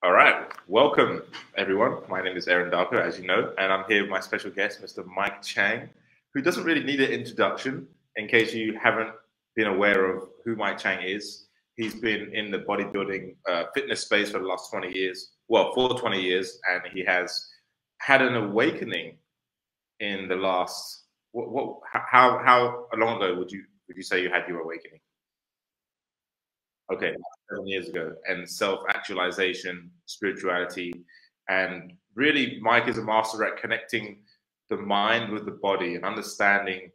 All right, welcome everyone. My name is Darko, as you know, and I'm here with my special guest, Mr. Mike Chang, who doesn't really need an introduction in case you haven't been aware of who Mike Chang is. He's been in the bodybuilding fitness space for the last 20 years, well, for 20 years, and he has had an awakening in the last, how long ago would you say you had your awakening? Okay, 7 years ago, and self-actualization, spirituality, and really, Mike is a master at connecting the mind with the body and understanding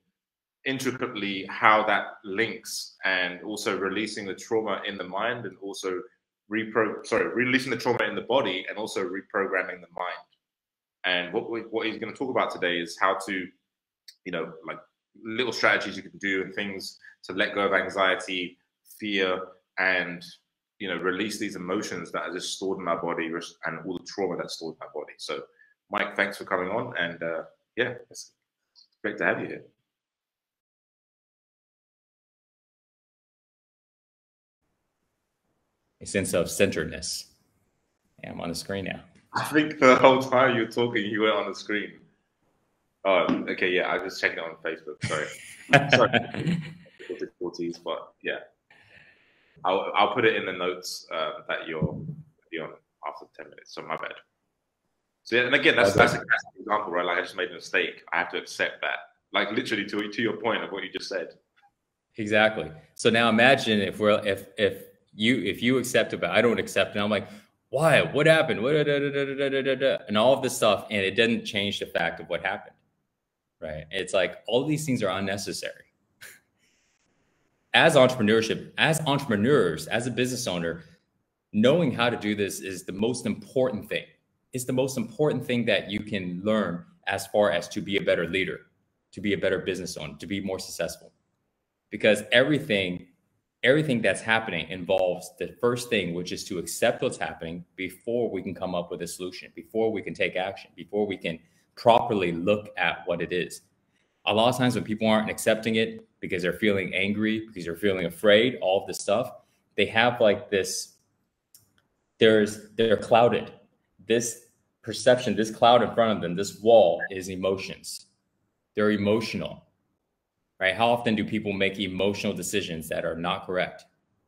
intricately how that links, and also releasing the trauma in the mind, and also releasing the trauma in the body, and also reprogramming the mind. And what he's going to talk about today is how to, like little strategies you can do and things to let go of anxiety, fear, and release these emotions that are just stored in our body and all the trauma that's stored in our body. So Mike, thanks for coming on, and yeah, it's great to have you here. A sense of centeredness. Yeah, I'm on the screen now. I think the whole time you were talking, you were on the screen. Oh, okay, yeah, I was just checking it on Facebook. Sorry, difficulties, but yeah, I'll put it in the notes that you'll be on after 10 minutes. So my bad. So yeah, and again, that's a classic example, right? Like I just made a mistake. I have to accept that. Like literally to your point of what you just said. Exactly. So now imagine if you accept it, but I don't accept it. I'm like, why? What happened? What, and all of this stuff, and it doesn't change the fact of what happened, right? It's like all of these things are unnecessary. As entrepreneurs, as a business owner, knowing how to do this is the most important thing. It's the most important thing that you can learn as far as to be a better leader, to be a better business owner, to be more successful. Because everything that's happening involves the first thing, which is to accept what's happening before we can come up with a solution, before we can take action, before we can properly look at what it is. A lot of times when people aren't accepting it because they're feeling angry, because they're feeling afraid, all of this stuff, they have like this, they're clouded. This perception, this cloud in front of them, this wall is emotions. They're emotional, right? How often do people make emotional decisions that are not correct?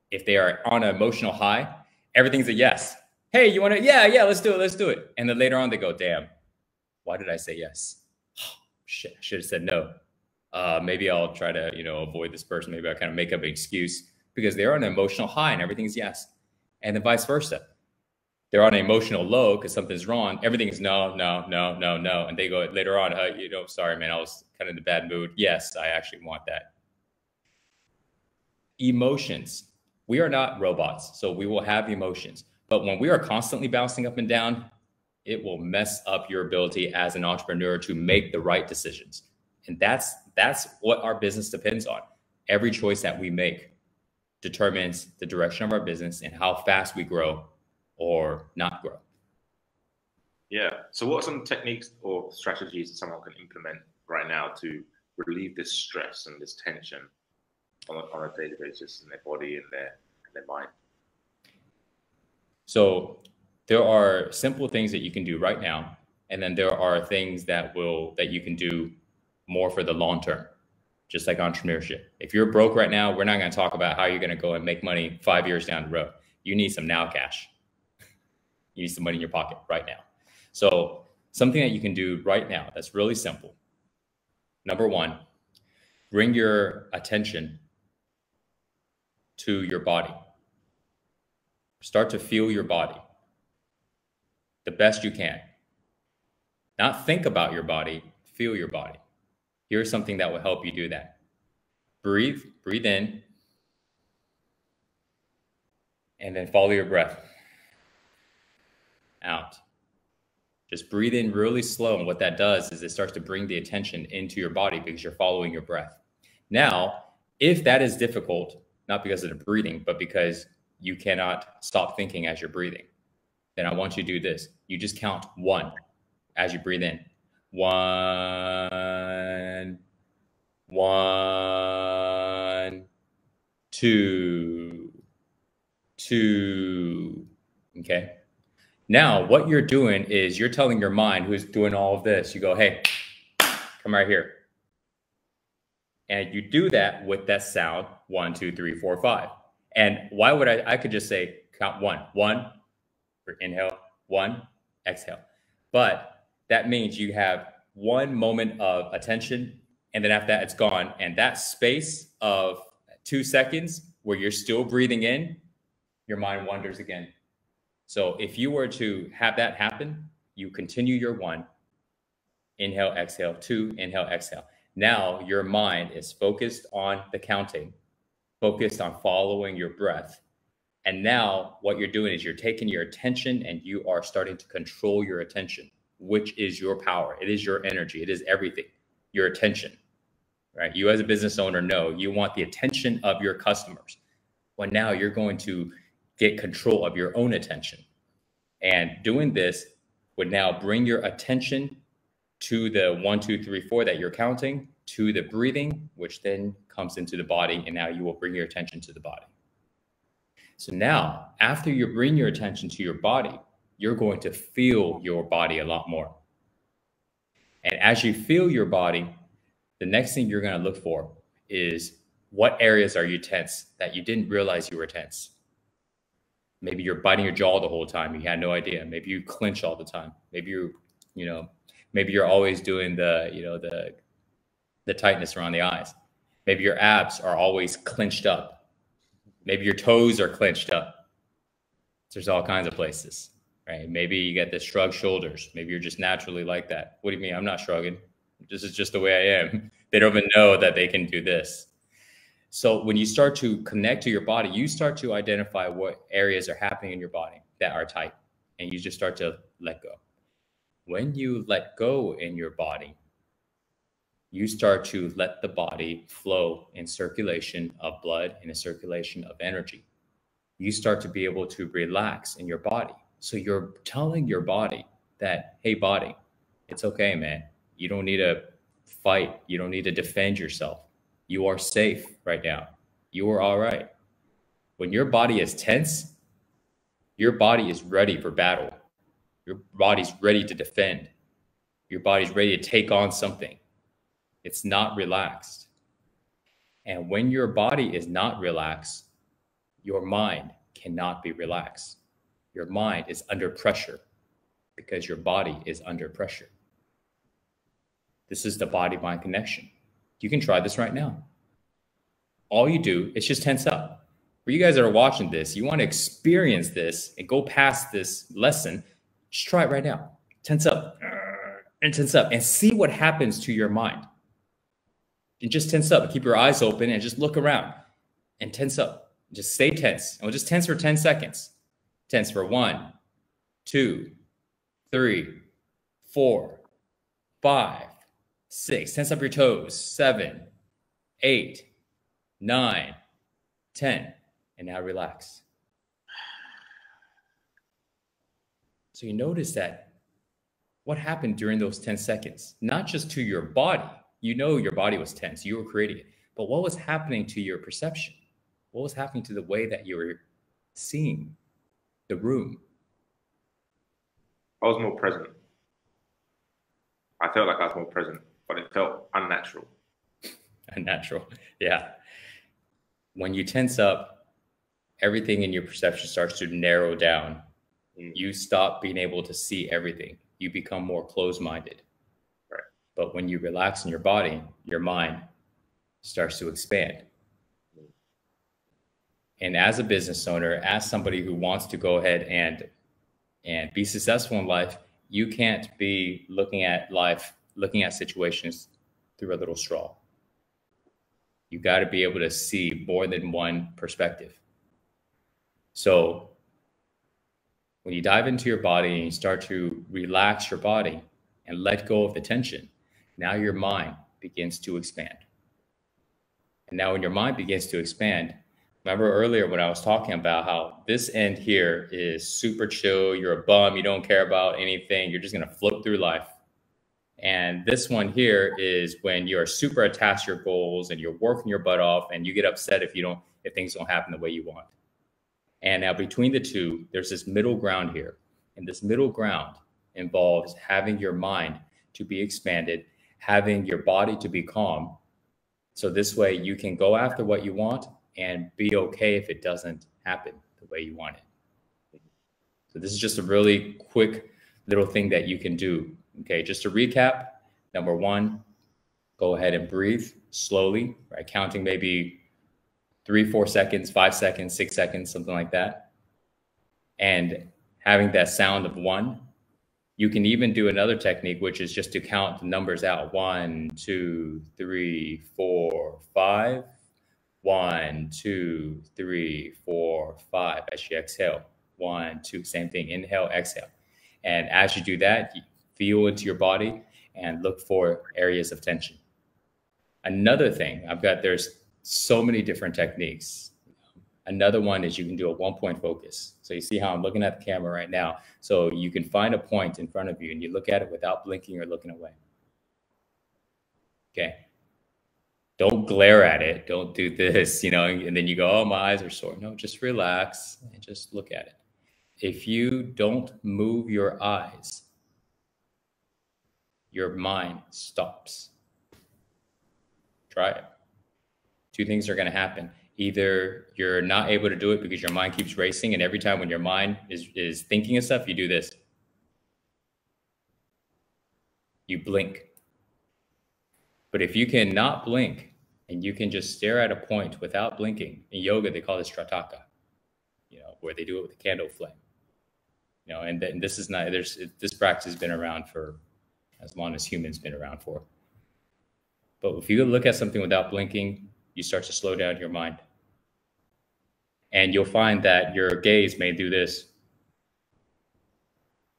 If they are on an emotional high, everything's a yes. Hey, you want to? Yeah, let's do it. And then later on they go, damn, why did I say yes? Shit, I should have said no. Maybe I'll try to, avoid this person. Maybe I kind of make up an excuse because they're on an emotional high and everything's yes. And then vice versa. They're on an emotional low because something's wrong. Everything is no. And they go later on, sorry, man, I was kind of in a bad mood. Yes, I actually want that. Emotions. We are not robots, so we will have emotions. But when we are constantly bouncing up and down, it will mess up your ability as an entrepreneur to make the right decisions. And that's what our business depends on. Every choice that we make determines the direction of our business and how fast we grow or not grow. Yeah. So what are some techniques or strategies that someone can implement right now to relieve this stress and this tension on a daily basis in their body and their mind? So there are simple things that you can do right now, and then there are things that you can do more for the long term, just like entrepreneurship. If you're broke right now, we're not going to talk about how you're going to go and make money 5 years down the road. You need some now cash. You need some money in your pocket right now. So something that you can do right now that's really simple. Number one, bring your attention to your body. Start to feel your body the best you can. Not think about your body, feel your body. Here's something that will help you do that. Breathe in, and then follow your breath out. Just breathe in really slow. And what that does is it starts to bring the attention into your body because you're following your breath. Now, if that is difficult, not because of the breathing, but because you cannot stop thinking as you're breathing, then I want you to do this. You just count 1 as you breathe in. 1, 1, 2, 2. Okay. Now, what you're doing is you're telling your mind who's doing all of this, you go, hey, come right here. And you do that with that sound, 1, 2, 3, 4, 5. And why would I could just say count 1, 1, for inhale, 1, exhale. But that means you have one moment of attention, and then after that, it's gone. And that space of 2 seconds where you're still breathing in, your mind wanders again. So if you were to have that happen, you continue your 1, inhale, exhale, 2, inhale, exhale. Now your mind is focused on the counting, focused on following your breath. And now what you're doing is you're taking your attention and you are starting to control your attention, which is your power. It is your energy. It is everything, your attention, right? You as a business owner know you want the attention of your customers. Well, now you're going to get control of your own attention. And doing this would now bring your attention to the 1, 2, 3, 4 that you're counting, to the breathing, which then comes into the body. And now you will bring your attention to the body. So now, after you bring your attention to your body, you're going to feel your body a lot more. And as you feel your body, the next thing you're going to look for is what areas are you tense that you didn't realize you were tense. Maybe you're biting your jaw the whole time. You had no idea. Maybe you clench all the time. Maybe maybe you're always doing the tightness around the eyes. Maybe your abs are always clenched up. Maybe your toes are clenched up. There's all kinds of places, right? Maybe you get the shrugged shoulders. Maybe you're just naturally like that. What do you mean? I'm not shrugging. This is just the way I am. They don't even know that they can do this. So when you start to connect to your body, you start to identify what areas are happening in your body that are tight, and you just start to let go. When you let go in your body, you start to let the body flow in circulation of blood and a circulation of energy. You start to be able to relax in your body. So you're telling your body that, hey, body, it's okay, man. You don't need to fight. You don't need to defend yourself. You are safe right now. You are all right. When your body is tense, your body is ready for battle. Your body's ready to defend. Your body's ready to take on something. It's not relaxed. And when your body is not relaxed, your mind cannot be relaxed. Your mind is under pressure because your body is under pressure. This is the body-mind connection. You can try this right now. All you do is just tense up. For you guys that are watching this, you want to experience this and go past this lesson, just try it right now. Tense up and tense up and see what happens to your mind. And just tense up and keep your eyes open and just look around and tense up. Just stay tense. And we'll just tense for 10 seconds. Tense for 1, 2, 3, 4, 5, 6. Tense up your toes. 7, 8, 9, 10. And now relax. So you notice that what happened during those 10 seconds, not just to your body. You know your body was tense. You were creating it. But what was happening to your perception? What was happening to the way that you were seeing the room? I was more present. I felt like I was more present, but it felt unnatural. Unnatural, yeah. When you tense up, everything in your perception starts to narrow down. You stop being able to see everything. You become more closed-minded. Right. But when you relax in your body, your mind starts to expand. And as a business owner, as somebody who wants to go ahead and be successful in life, you can't be looking at life, looking at situations through a little straw. You got to be able to see more than one perspective. So when you dive into your body and you start to relax your body and let go of the tension, now your mind begins to expand. And now when your mind begins to expand, remember earlier when I was talking about how this end here is super chill, you're a bum, you don't care about anything, you're just going to float through life. And this one here is when you're super attached to your goals and you're working your butt off and you get upset if things don't happen the way you want. And now between the two, there's this middle ground here. And this middle ground involves having your mind to be expanded, having your body to be calm. So this way you can go after what you want and be okay if it doesn't happen the way you want it. So this is just a really quick little thing that you can do. Okay, just to recap, number one, go ahead and breathe slowly, right? Counting maybe 3, 4 seconds, 5 seconds, 6 seconds, something like that. And having that sound of one. You can even do another technique, which is just to count the numbers out. 1, 2, 3, 4, 5. 1, 2, 3, 4, 5. As you exhale. 1, 2, same thing. Inhale, exhale. And as you do that, you feel into your body and look for areas of tension. Another thing, there's so many different techniques. Another one is you can do a 1-point focus. So you see how I'm looking at the camera right now. So you can find a point in front of you and you look at it without blinking or looking away. Okay. Don't glare at it. Don't do this, and then you go, oh, my eyes are sore. No, just relax and just look at it. If you don't move your eyes, your mind stops. Try it. 2 things are going to happen. Either you're not able to do it because your mind keeps racing, and every time when your mind is thinking of stuff, you do this. You blink. But if you cannot blink and you can just stare at a point without blinking, in yoga they call this trataka, where they do it with a candle flame. And then this is not, this practice has been around for as long as humans been around for. But if you look at something without blinking, you start to slow down your mind. And you'll find that your gaze may do this.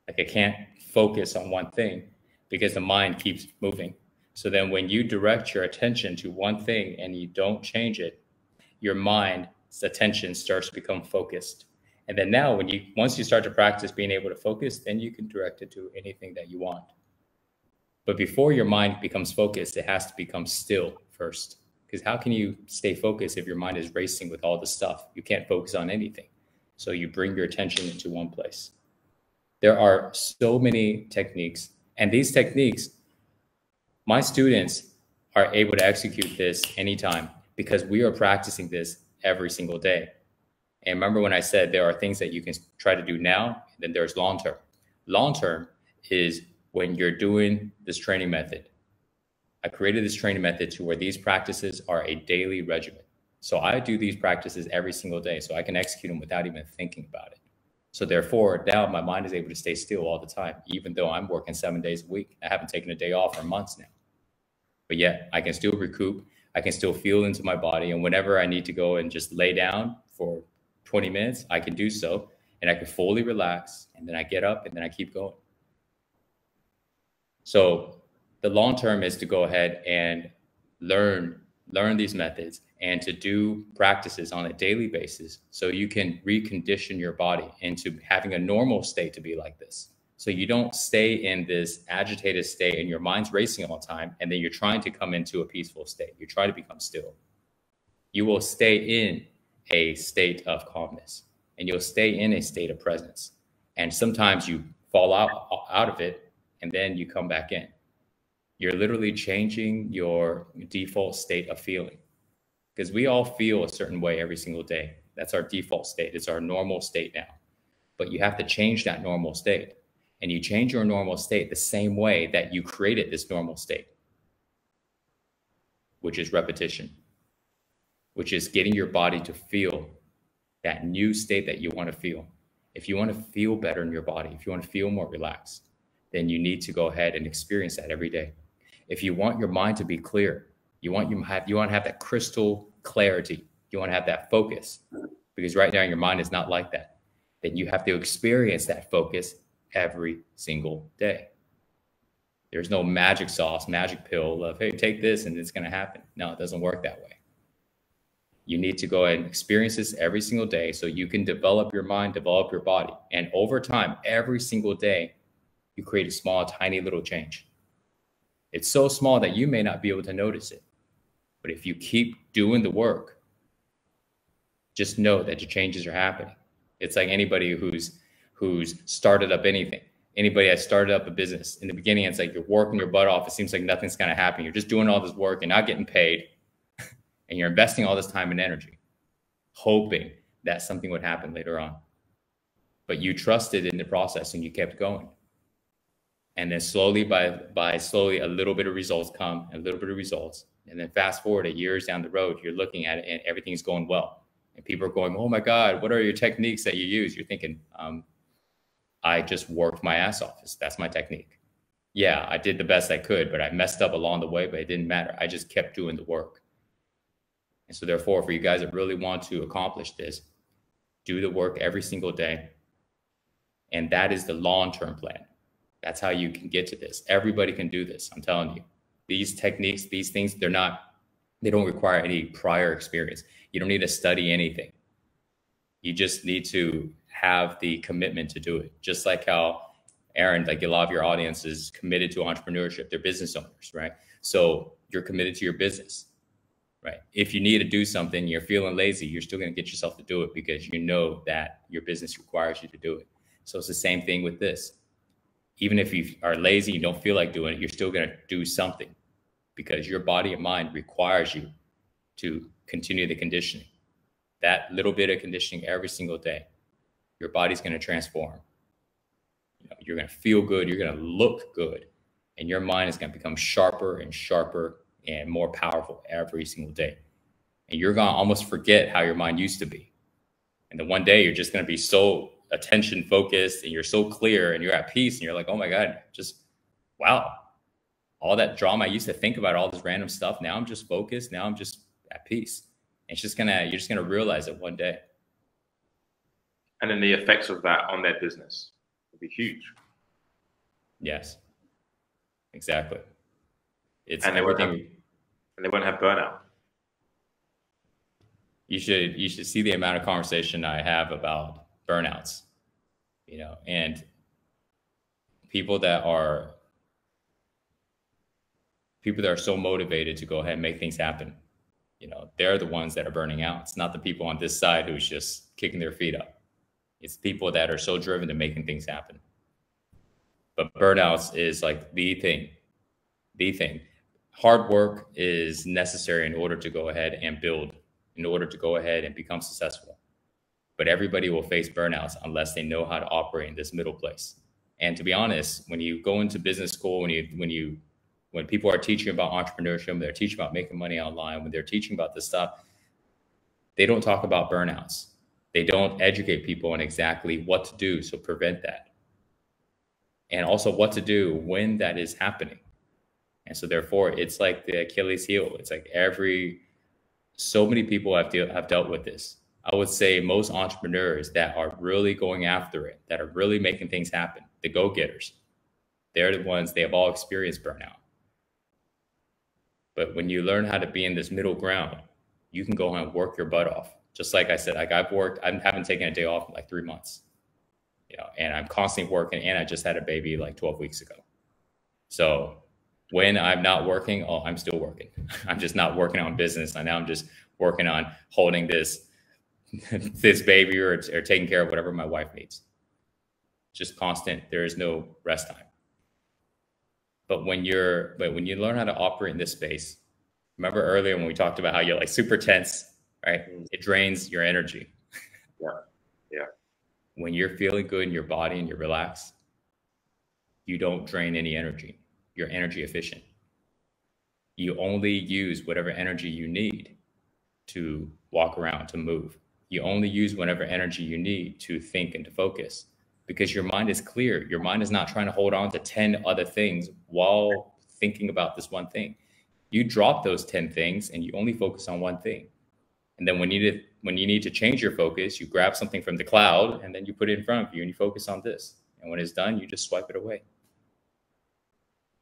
Like it can't focus on one thing because the mind keeps moving. So then when you direct your attention to one thing and you don't change it, your mind's attention starts to become focused. And then now once you start to practice being able to focus, then you can direct it to anything that you want. But before your mind becomes focused, it has to become still first. Because how can you stay focused if your mind is racing with all the stuff? You can't focus on anything. So you bring your attention into one place. There are so many techniques. And these techniques, my students are able to execute this anytime because we are practicing this every single day. And remember when I said there are things that you can try to do now, and then there's long-term. Long-term is when you're doing this training method. I created this training method to where these practices are a daily regimen. So I do these practices every single day so I can execute them without even thinking about it. So therefore, now my mind is able to stay still all the time, even though I'm working 7 days a week. I haven't taken a day off for months now. But yet I can still recoup. I can still feel into my body. And whenever I need to go and just lay down for 20 minutes, I can do so. And I can fully relax. And then I get up and then I keep going. So the long term is to go ahead and learn these methods and to do practices on a daily basis so you can recondition your body into having a normal state to be like this. So you don't stay in this agitated state and your mind's racing all the time and then you're trying to come into a peaceful state. You try to become still. You will stay in a state of calmness and you'll stay in a state of presence. And sometimes you fall out of it and then you come back in. You're literally changing your default state of feeling because we all feel a certain way every single day. That's our default state. It's our normal state now. But you have to change that normal state. And you change your normal state the same way that you created this normal state, which is repetition, which is getting your body to feel that new state that you want to feel. If you want to feel better in your body, if you want to feel more relaxed, then you need to go ahead and experience that every day. If you want your mind to be clear, you want to have that crystal clarity, you want to have that focus, because right now your mind is not like that, then you have to experience that focus every single day. There's no magic sauce, magic pill of, hey, take this and it's going to happen. No, it doesn't work that way. You need to go ahead and experience this every single day so you can develop your mind, develop your body. And over time, every single day, you create a small, tiny little change. It's so small that you may not be able to notice it. But if you keep doing the work, just know that the changes are happening. It's like anybody who's who's started up anything. Anybody that started up a business in the beginning, it's like you're working your butt off. It seems like nothing's going to happen. You're just doing all this work and not getting paid. And you're investing all this time and energy, hoping that something would happen later on. But you trusted in the process and you kept going. And then slowly by slowly, a little bit of results come, a little bit of results. And then fast forward years down the road, you're looking at it and everything's going well. And people are going, oh my God, what are your techniques that you use? You're thinking, I just worked my ass off. That's my technique. Yeah, I did the best I could, but I messed up along the way, but it didn't matter. I just kept doing the work. And so therefore, for you guys that really want to accomplish this, do the work every single day. And that is the long-term plan. That's how you can get to this. Everybody can do this. I'm telling you, these techniques, these things, they don't require any prior experience. You don't need to study anything. You just need to have the commitment to do it. Just like how Aaron, like a lot of your audience is committed to entrepreneurship. They're business owners, right? So you're committed to your business, right? If you need to do something, you're feeling lazy, you're still going to get yourself to do it because you know that your business requires you to do it. So it's the same thing with this. Even if you are lazy, you don't feel like doing it, you're still going to do something because your body and mind requires you to continue the conditioning. That little bit of conditioning every single day, your body's going to transform. You're going to feel good. You're going to look good. And your mind is going to become sharper and sharper and more powerful every single day. And you're going to almost forget how your mind used to be. And then one day you're just going to be so attention focused and you're so clear and you're at peace and you're like, oh my God, just wow. All that drama I used to think about, all this random stuff. Now I'm just focused. Now I'm just at peace. And you're just going to realize it one day. And then the effects of that on their business will be huge. Yes, exactly. It's and everything. They won't have burnout. You should see the amount of conversation I have about burnouts, and people that are so motivated to go ahead and make things happen. They're the ones that are burning out. It's not the people on this side who's just kicking their feet up. It's people that are so driven to making things happen. But burnouts is like the thing. Hard work is necessary in order to go ahead and build, in order to go ahead and become successful. But everybody will face burnouts unless they know how to operate in this middle place. And to be honest, when you go into business school, when people are teaching about entrepreneurship, when they're teaching about making money online, when they're teaching about this stuff, they don't talk about burnouts. They don't educate people on exactly what to do to prevent that. And also what to do when that is happening. And so therefore, it's like the Achilles heel. It's like so many people have dealt with this. I would say most entrepreneurs that are really going after it, that are really making things happen, the go-getters, they're the ones, they have all experienced burnout. But when you learn how to be in this middle ground, you can go and work your butt off. Just like I said, like I haven't taken a day off in like 3 months, and I'm constantly working, and I just had a baby like 12 weeks ago. So when I'm not working, I'm still working. I'm just not working on business. And now I'm just working on holding this baby or taking care of whatever my wife needs. Just constant. There is no rest time. But when you learn how to operate in this space, remember earlier when we talked about how you're like super tense, right? It drains your energy. Yeah. When you're feeling good in your body and you're relaxed, you don't drain any energy. You're energy efficient. You only use whatever energy you need to walk around, to move. You only use whatever energy you need to think and to focus, because your mind is clear. Your mind is not trying to hold on to 10 other things while thinking about this one thing. You drop those 10 things and you only focus on one thing. And then when you need to change your focus, you grab something from the cloud and then you put it in front of you and you focus on this. And when it's done, you just swipe it away.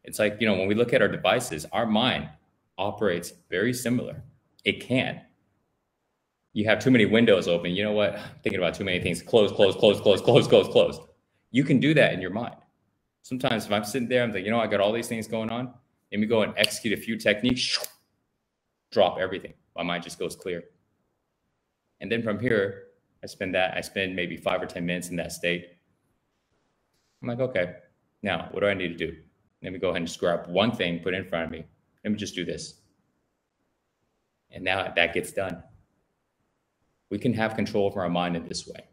It's like, when we look at our devices, our mind operates very similar. It can. You have too many windows open. You know what? I'm thinking about too many things. Close. You can do that in your mind. Sometimes if I'm sitting there, I'm like, I got all these things going on. Let me go and execute a few techniques. Drop everything. My mind just goes clear. And then from here, I spend maybe 5 or 10 minutes in that state. I'm like, okay, now what do I need to do? Let me go ahead and just grab one thing, put it in front of me. Let me just do this. And now that gets done. We can have control of our mind in this way.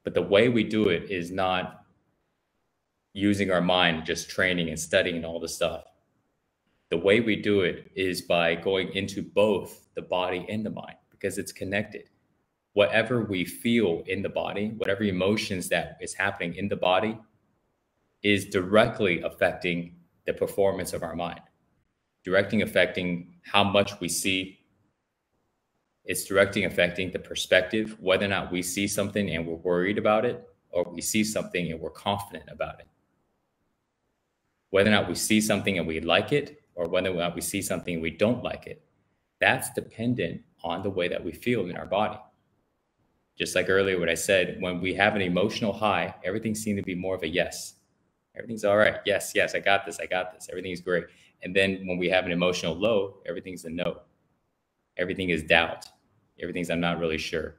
But the way we do it is not using our mind, just training and studying and all this stuff. The way we do it is by going into both the body and the mind, because it's connected. Whatever we feel in the body, whatever emotions that is happening in the body is directly affecting the performance of our mind, directly affecting how much we see. It's directly affecting the perspective, whether or not we see something and we're worried about it, or we see something and we're confident about it. Whether or not we see something and we like it, or whether or not we see something and we don't like it, that's dependent on the way that we feel in our body. Just like earlier what I said, when we have an emotional high, everything seems to be more of a yes. Everything's all right. Yes, yes, I got this. I got this. Everything's great. And then when we have an emotional low, everything's a no. Everything is doubt. Everything's I'm not really sure.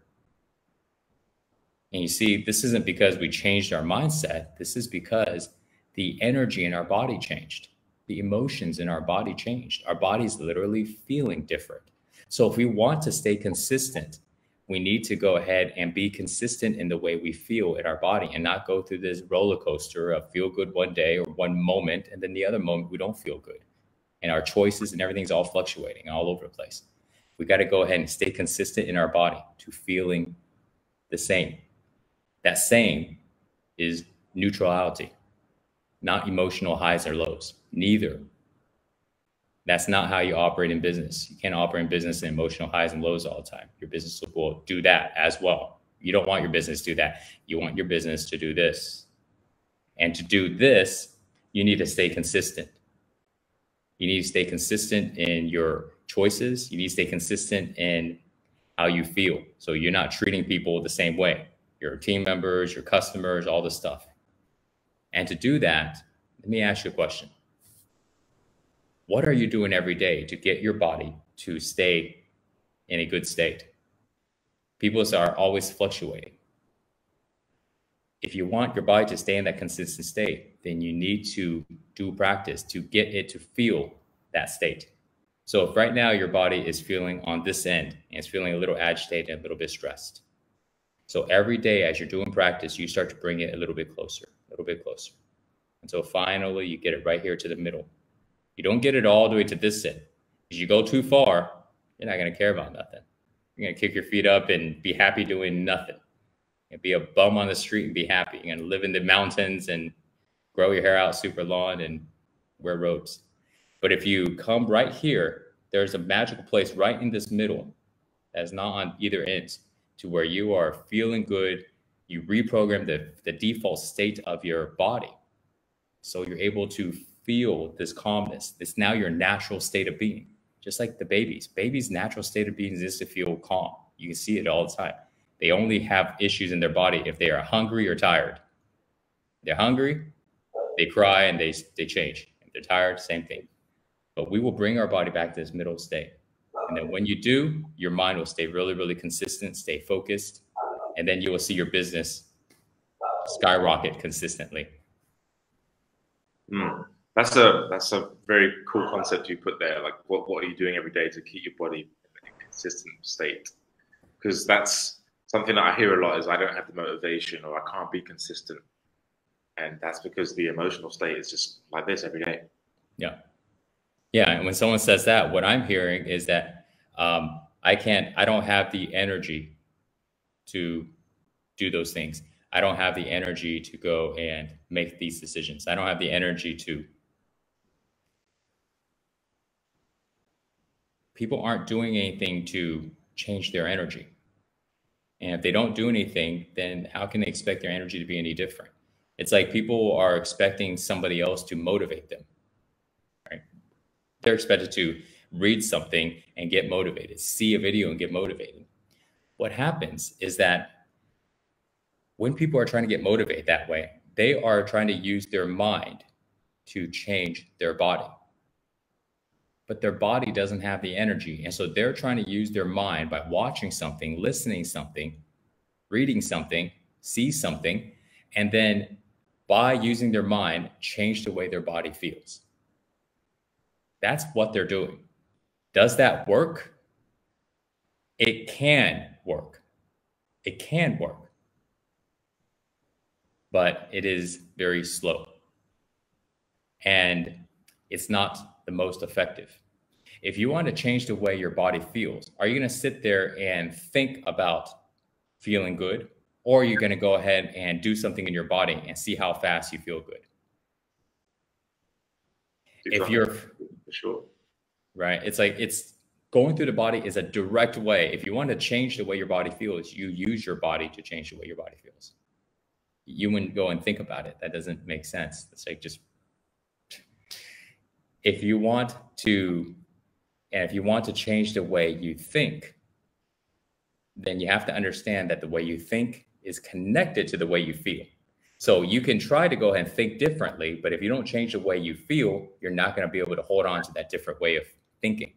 And you see, this isn't because we changed our mindset. This is because the energy in our body changed. The emotions in our body changed. Our body's literally feeling different. So if we want to stay consistent, we need to go ahead and be consistent in the way we feel in our body and not go through this roller coaster of feel good one day or one moment, and then the other moment we don't feel good. And our choices and everything's all fluctuating all over the place. We got to go ahead and stay consistent in our body to feeling the same. That same is neutrality, not emotional highs or lows. Neither. That's not how you operate in business. You can't operate in business in emotional highs and lows all the time. Your business will do that as well. You don't want your business to do that. You want your business to do this. And to do this, you need to stay consistent. You need to stay consistent in your choices. You need to stay consistent in how you feel. So you're not treating people the same way. Your team members, your customers, all this stuff. And to do that, let me ask you a question. What are you doing every day to get your body to stay in a good state? People are always fluctuating. If you want your body to stay in that consistent state, then you need to do practice to get it to feel that state. So if right now your body is feeling on this end and it's feeling a little agitated and a little bit stressed. So every day as you're doing practice, you start to bring it a little bit closer, until finally you get it right here to the middle. You don't get it all the way to this end. As you go too far, you're not going to care about nothing. You're going to kick your feet up and be happy doing nothing. And be a bum on the street and be happy. You're going to live in the mountains and grow your hair out super long and wear robes. But if you come right here, there's a magical place right in this middle that's not on either ends to where you are feeling good. You reprogram the default state of your body. So you're able to feel this calmness. It's now your natural state of being, just like the babies. Babies' natural state of being is to feel calm. You can see it all the time. They only have issues in their body if they are hungry or tired. They're hungry, they cry and they change. If they're tired, same thing. But we will bring our body back to this middle state. And then when you do, your mind will stay really, really consistent, stay focused, and then you will see your business skyrocket consistently. That's a very cool concept you put there. Like, what are you doing every day to keep your body in a consistent state? Because that's something that I hear a lot is I don't have the motivation or I can't be consistent. And that's because the emotional state is just like this every day. Yeah. Yeah. And when someone says that, what I'm hearing is that I don't have the energy to do those things. I don't have the energy to go and make these decisions. I don't have the energy to. People aren't doing anything to change their energy. And if they don't do anything, then how can they expect their energy to be any different? It's like people are expecting somebody else to motivate them, right? They're expected to read something and get motivated, see a video and get motivated. What happens is that when people are trying to get motivated that way, they are trying to use their mind to change their body. But their body doesn't have the energy. And so they're trying to use their mind by watching something, listening something, reading something, see something, and then by using their mind, change the way their body feels. That's what they're doing. Does that work? It can work. It can work. But it is very slow. And it's not the most effective. If you want to change the way your body feels, are you going to sit there and think about feeling good? Or are you going to go ahead and do something in your body and see how fast you feel good? If you're, for sure, right, it's like it's going through the body is a direct way. If you want to change the way your body feels, you use your body to change the way your body feels. You wouldn't go and think about it. That doesn't make sense. It's like just, if you want to change the way you think, then you have to understand that the way you think is connected to the way you feel. So you can try to go ahead and think differently, but if you don't change the way you feel, you're not going to be able to hold on to that different way of thinking.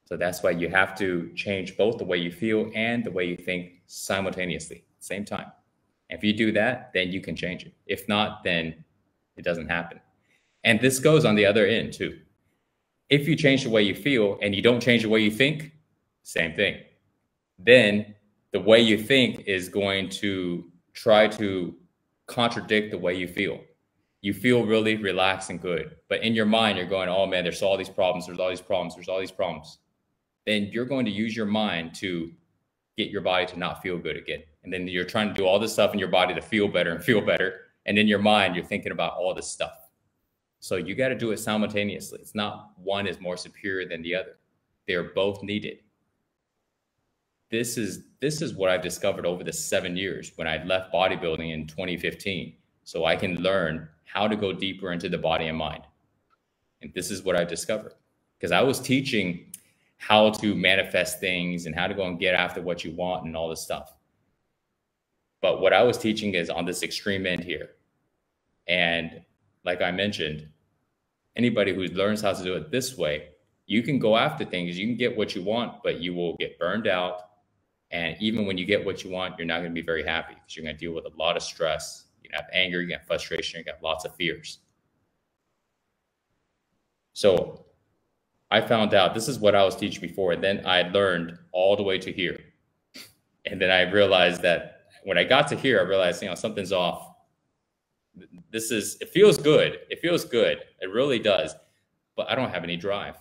So that's why you have to change both the way you feel and the way you think simultaneously at the same time. And if you do that, then you can change it. If not, then it doesn't happen. And this goes on the other end too. If you change the way you feel and you don't change the way you think, same thing. Then the way you think is going to try to contradict the way you feel. You feel really relaxed and good, but in your mind, you're going, oh man, there's all these problems, there's all these problems, there's all these problems. Then you're going to use your mind to get your body to not feel good again. And then you're trying to do all this stuff in your body to feel better and feel better. And in your mind, you're thinking about all this stuff. So you got to do it simultaneously. It's not one is more superior than the other. They're both needed. This is what I've discovered over the 7 years when I left bodybuilding in 2015. So I can learn how to go deeper into the body and mind. And this is what I discovered, because I was teaching how to manifest things and how to go and get after what you want and all this stuff. But what I was teaching is on this extreme end here. And like I mentioned, anybody who learns how to do it this way, you can go after things, you can get what you want, but you will get burned out. And even when you get what you want, you're not going to be very happy because you're going to deal with a lot of stress. You have anger, you have frustration, you got lots of fears. So I found out this is what I was teaching before. And then I learned all the way to here. And then I realized that when I got to here, I realized, something's off. It feels good. It feels good. It really does. But I don't have any drive.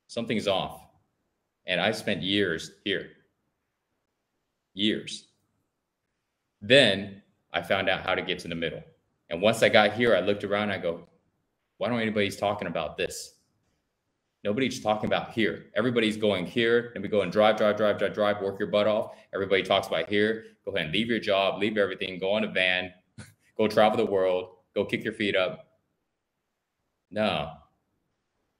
Something's off. And I spent years here. Years. Then I found out how to get to the middle. And once I got here, I looked around and I go, why don't anybody's talking about this? Nobody's talking about here. Everybody's going here. And we go and drive, work your butt off. Everybody talks about here. Go ahead and leave your job, leave everything, go on a van, go travel the world, go kick your feet up. No.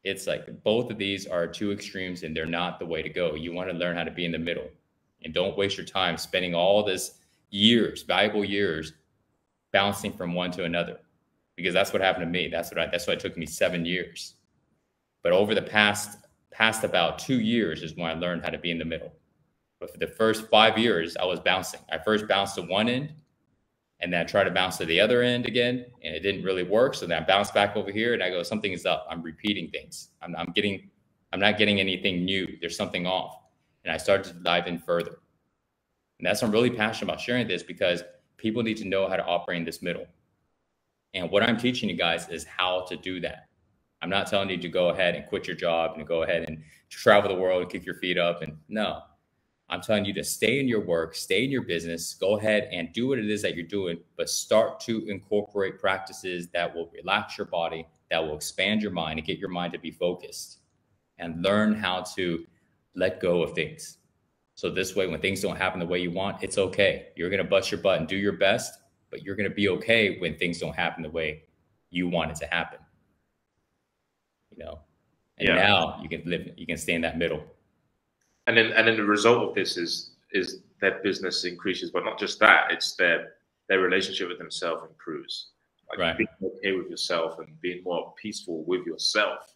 It's like both of these are two extremes and they're not the way to go. You want to learn how to be in the middle. And don't waste your time spending all this years, valuable years, bouncing from one to another. Because that's what happened to me. That's why it took me 7 years. But over the past about 2 years is when I learned how to be in the middle. But for the first 5 years, I was bouncing. I first bounced to one end, and then I tried to bounce to the other end again, and it didn't really work. So then I bounced back over here, and I go, something is up. I'm repeating things. I'm not getting anything new. There's something off. And I started to dive in further. And that's why I'm really passionate about sharing this, because people need to know how to operate in this middle. And what I'm teaching you guys is how to do that. I'm not telling you to go ahead and quit your job and go ahead and travel the world and kick your feet up. And no, I'm telling you to stay in your work, stay in your business, go ahead and do what it is that you're doing, but start to incorporate practices that will relax your body, that will expand your mind and get your mind to be focused, and learn how to let go of things. So this way, when things don't happen the way you want, it's okay. You're going to bust your butt and do your best, but you're going to be okay when things don't happen the way you want it to happen. And now you can stay in that middle. And then the result of this is their business increases, but not just that, it's their relationship with themselves improves. Right. Being okay with yourself and being more peaceful with yourself.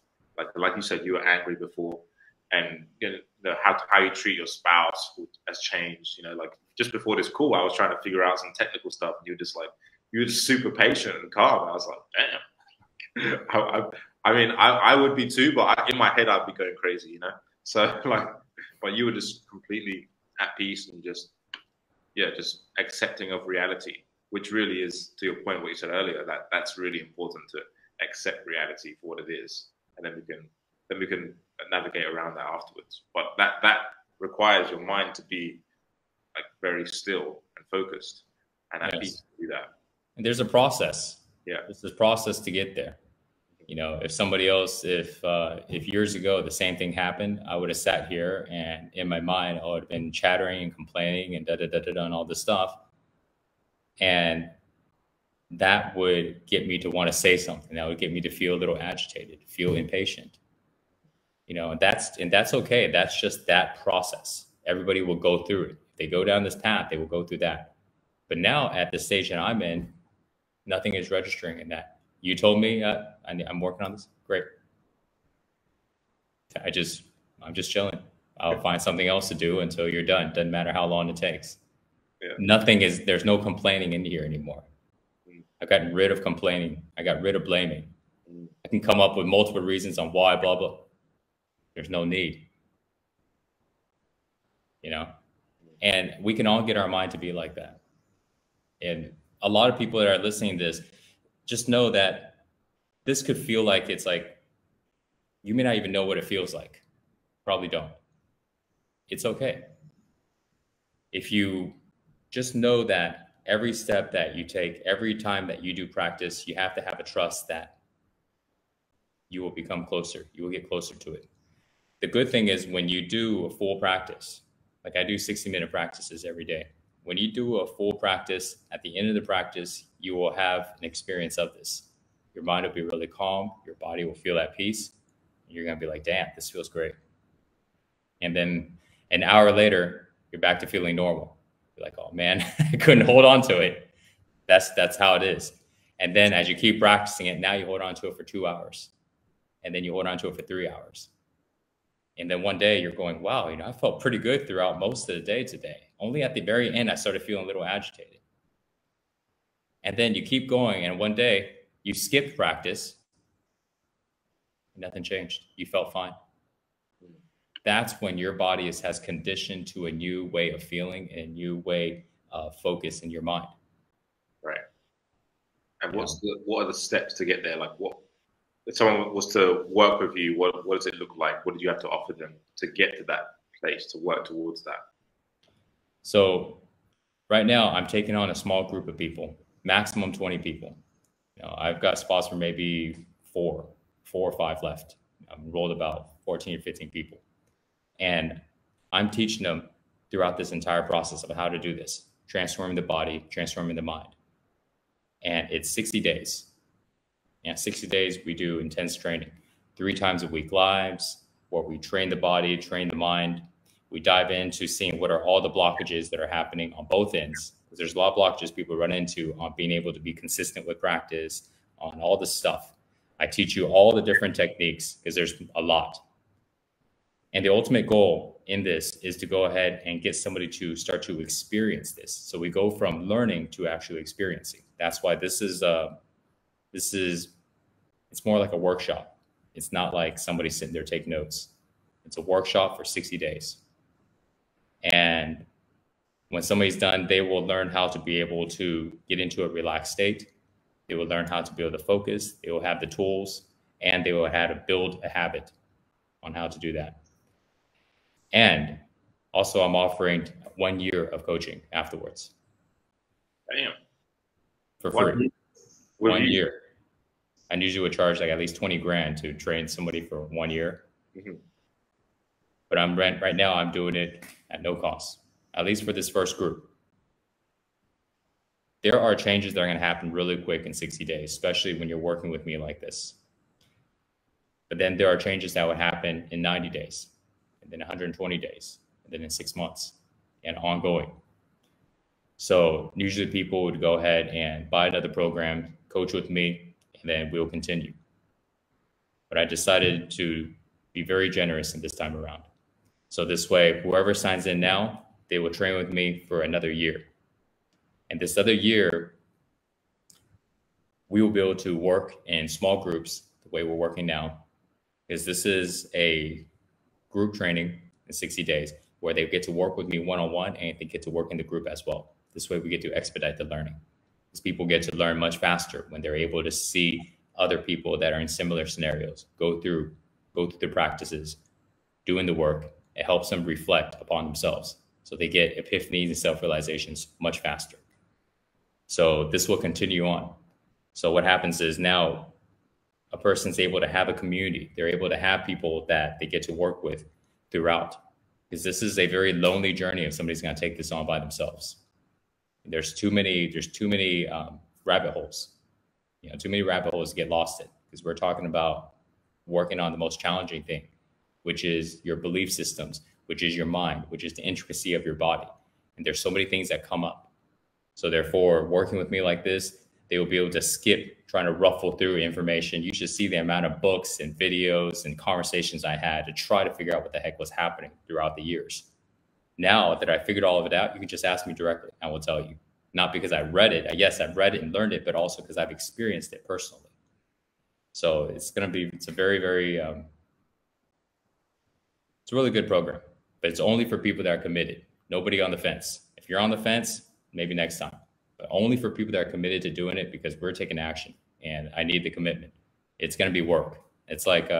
Like you said, you were angry before, and how you treat your spouse has changed. Just before this call, I was trying to figure out some technical stuff, and you're just like, you were just super patient and calm. I was like, damn. I mean, I would be too, but in my head, I'd be going crazy, you know? So like, but you were just completely at peace and just, yeah, just accepting of reality, which really is, to your point, what you said earlier, that's really important, to accept reality for what it is. And then we can navigate around that afterwards. But that requires your mind to be like very still and focused and at peace to do that. And there's a process. Yeah. There's this process to get there. You know, if somebody else, if years ago the same thing happened, I would have sat here and in my mind I would have been chattering and complaining and and all this stuff. And that would get me to want to say something. That would get me to feel a little agitated, feel impatient. You know, and that's okay. That's just that process. Everybody will go through it. If they go down this path, they will go through that. But now at the stage that I'm in, nothing is registering in that. You told me I'm working on this. Great. I'm just chilling. I'll find something else to do until you're done. Doesn't matter how long it takes. Yeah. There's no complaining in here anymore. I've gotten rid of complaining. I got rid of blaming. I can come up with multiple reasons on why, blah, blah. There's no need. You know? And we can all get our mind to be like that. And a lot of people that are listening to this, just know that this could feel like it's like, you may not even know what it feels like. Probably don't. It's okay. If you just know that every step that you take, every time that you do practice, you have to have a trust that you will become closer. You will get closer to it. The good thing is when you do a full practice, like I do 60-minute practices every day. When you do a full practice, at the end of the practice, you will have an experience of this. Your mind will be really calm. Your body will feel at peace. And you're going to be like, damn, this feels great. And then an hour later, you're back to feeling normal. You're like, oh man, I couldn't hold on to it. That's how it is. And then as you keep practicing it, now you hold on to it for 2 hours. And then you hold on to it for 3 hours. And then one day you're going, wow, you know, I felt pretty good throughout most of the day today. Only at the very end, I started feeling a little agitated. And then you keep going. And one day you skipped practice. Nothing changed. You felt fine. That's when your body has conditioned to a new way of feeling and a new way of focus in your mind. Right. And what are the steps to get there? Like what, if someone was to work with you, what does it look like? What did you have to offer them to get to that place, to work towards that? So right now I'm taking on a small group of people, maximum 20 people. You know, I've got spots for maybe four or five left. I've enrolled about 14 or 15 people. And I'm teaching them throughout this entire process of how to do this, transforming the body, transforming the mind. And it's 60 days. And 60 days, we do intense training, 3 times a week lives, where we train the body, train the mind. We dive into seeing what are all the blockages that are happening on both ends. Because there's a lot of blockages people run into on being able to be consistent with practice, on all this stuff. I teach you all the different techniques because there's a lot. And the ultimate goal in this is to go ahead and get somebody to start to experience this. So we go from learning to actually experiencing. That's why it's more like a workshop. It's not like somebody sitting there taking notes. It's a workshop for 60 days. And when somebody's done, they will learn how to be able to get into a relaxed state. They will learn how to be able to focus. They will have the tools, and they will have to build a habit on how to do that. And also I'm offering 1 year of coaching afterwards. Damn. For free. 1 year. I usually would charge like at least 20 grand to train somebody for 1 year. Mm-hmm. But right now I'm doing it at no cost, at least for this first group. There are changes that are going to happen really quick in 60 days, especially when you're working with me like this. But then there are changes that would happen in 90 days, and then 120 days, and then in 6 months, and ongoing. So usually people would go ahead and buy another program, coach with me, and then we'll continue. But I decided to be very generous in this time around. So this way, whoever signs in now, they will train with me for another year. And this other year, we will be able to work in small groups the way we're working now, because this is a group training in 60 days where they get to work with me one-on-one and they get to work in the group as well. This way we get to expedite the learning, because people get to learn much faster when they're able to see other people that are in similar scenarios go through the practices, doing the work. It helps them reflect upon themselves, so they get epiphanies and self-realizations much faster. So this will continue on. So what happens is now a person's able to have a community. They're able to have people that they get to work with throughout, because this is a very lonely journey if somebody's going to take this on by themselves. There's too many rabbit holes, too many rabbit holes to get lost in, because we're talking about working on the most challenging thing, which is your belief systems, which is your mind, which is the intricacy of your body. And there's so many things that come up. So therefore, working with me like this, they will be able to skip trying to ruffle through information. You should see the amount of books and videos and conversations I had to try to figure out what the heck was happening throughout the years. Now that I figured all of it out, you can just ask me directly. I will tell you. Not because I read it. Yes, I've read it and learned it, but also because I've experienced it personally. So it's a very, very, it's a really good program, but it's only for people that are committed. Nobody on the fence. If you're on the fence, maybe next time, but only for people that are committed to doing it, because we're taking action and I need the commitment. It's going to be work. It's like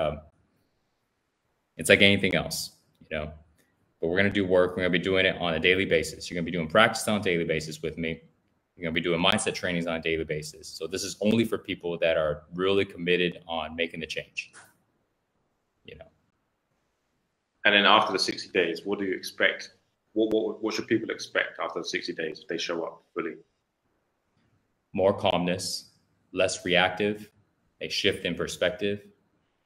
anything else, but we're going to do work. We're going to be doing it on a daily basis. You're going to be doing practice on a daily basis with me. You're going to be doing mindset trainings on a daily basis. So this is only for people that are really committed on making the change, And then after the 60 days, what do you expect? What should people expect after the 60 days if they show up fully? More calmness, less reactive, a shift in perspective,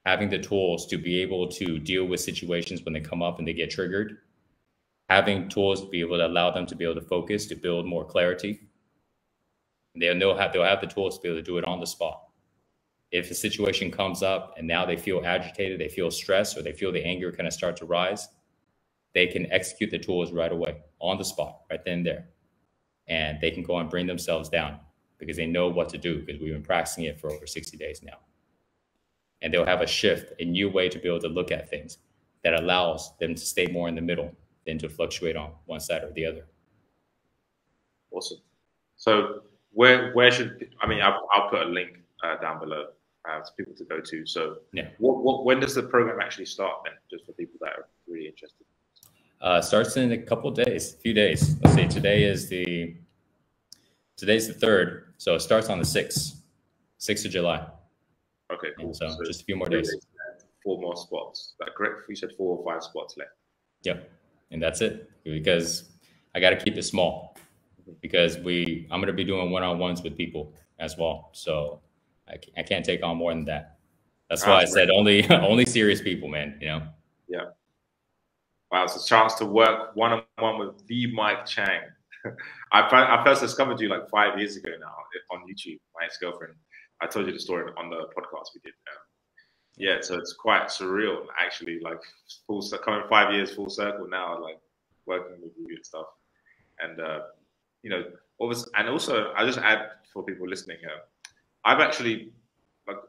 having the tools to be able to deal with situations when they come up and they get triggered, having tools to be able to allow them to be able to focus, to build more clarity. They'll have the tools to be able to do it on the spot. If a situation comes up and now they feel agitated, they feel stressed, or they feel the anger kind of start to rise, they can execute the tools right away, on the spot, right then and there. And they can go and bring themselves down because they know what to do, because we've been practicing it for over 60 days now. And they'll have a shift, a new way to be able to look at things that allows them to stay more in the middle than to fluctuate on one side or the other. Awesome. So where should, I'll put a link down below for people to go to. So yeah, when does the program actually start then, just for people that are really interested? Starts in a couple of days, few days. Let's say today's the 3rd, so it starts on the 6th of July. Okay, cool. So just a few more days. 4 more spots. Is that correct? You said 4 or 5 spots left. Yep, and that's it, because I got to keep it small, because I'm going to be doing one-on-ones with people as well. So I can't take on more than that. That's why I said only serious people, man. Yeah. Wow, it's a chance to work one-on-one with the Mike Chang. I first discovered you like 5 years ago now on YouTube. My ex-girlfriend, I told you the story on the podcast we did. Yeah, so it's quite surreal, actually, like coming 5 years full circle now, like working with you and stuff. And, and also I just add for people listening here, I've actually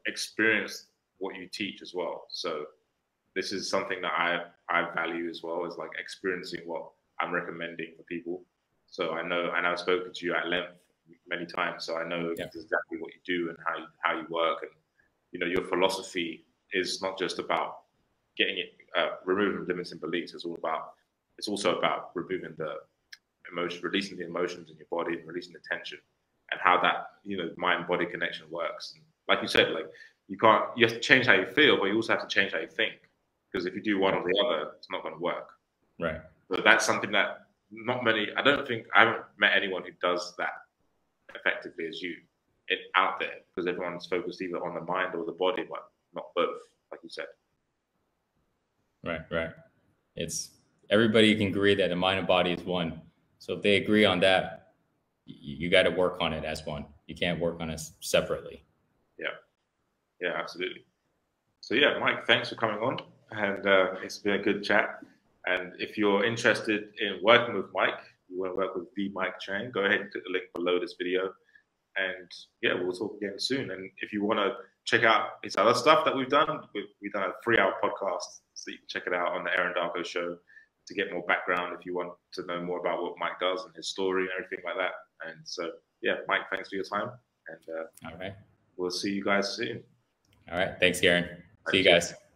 experienced what you teach as well. So this is something that I value as well, is like experiencing what I'm recommending for people. So I know, and I've spoken to you at length many times, so I know exactly what you do and how you work. And your philosophy is not just about getting it, removing limiting beliefs. It's also about removing the emotion, releasing the emotions in your body, and releasing the tension, and how that mind-body connection works. And like you said, you have to change how you feel, but you also have to change how you think, because if you do one or the other, it's not going to work. Right. So that's something that I haven't met anyone who does that effectively as you out there, because everyone's focused either on the mind or the body, but not both, like you said. Right. It's everybody can agree that the mind and body is one. So if they agree on that, you got to work on it as one. You can't work on it separately. Yeah, absolutely. So yeah, Mike, thanks for coming on, and it's been a good chat. And if you're interested in working with Mike, you want to work with the Mike Chang, go ahead and click the link below this video, And yeah, we'll talk again soon. And if you want to check out his other stuff that we've done, we've done a 3-hour podcast, so you can check it out on the Aaron Darko Show to get more background if you want to know more about what Mike does and his story and everything like that. And so, yeah, Mike, thanks for your time. And all right, we'll see you guys soon. All right. Thanks, Aaron. See you guys.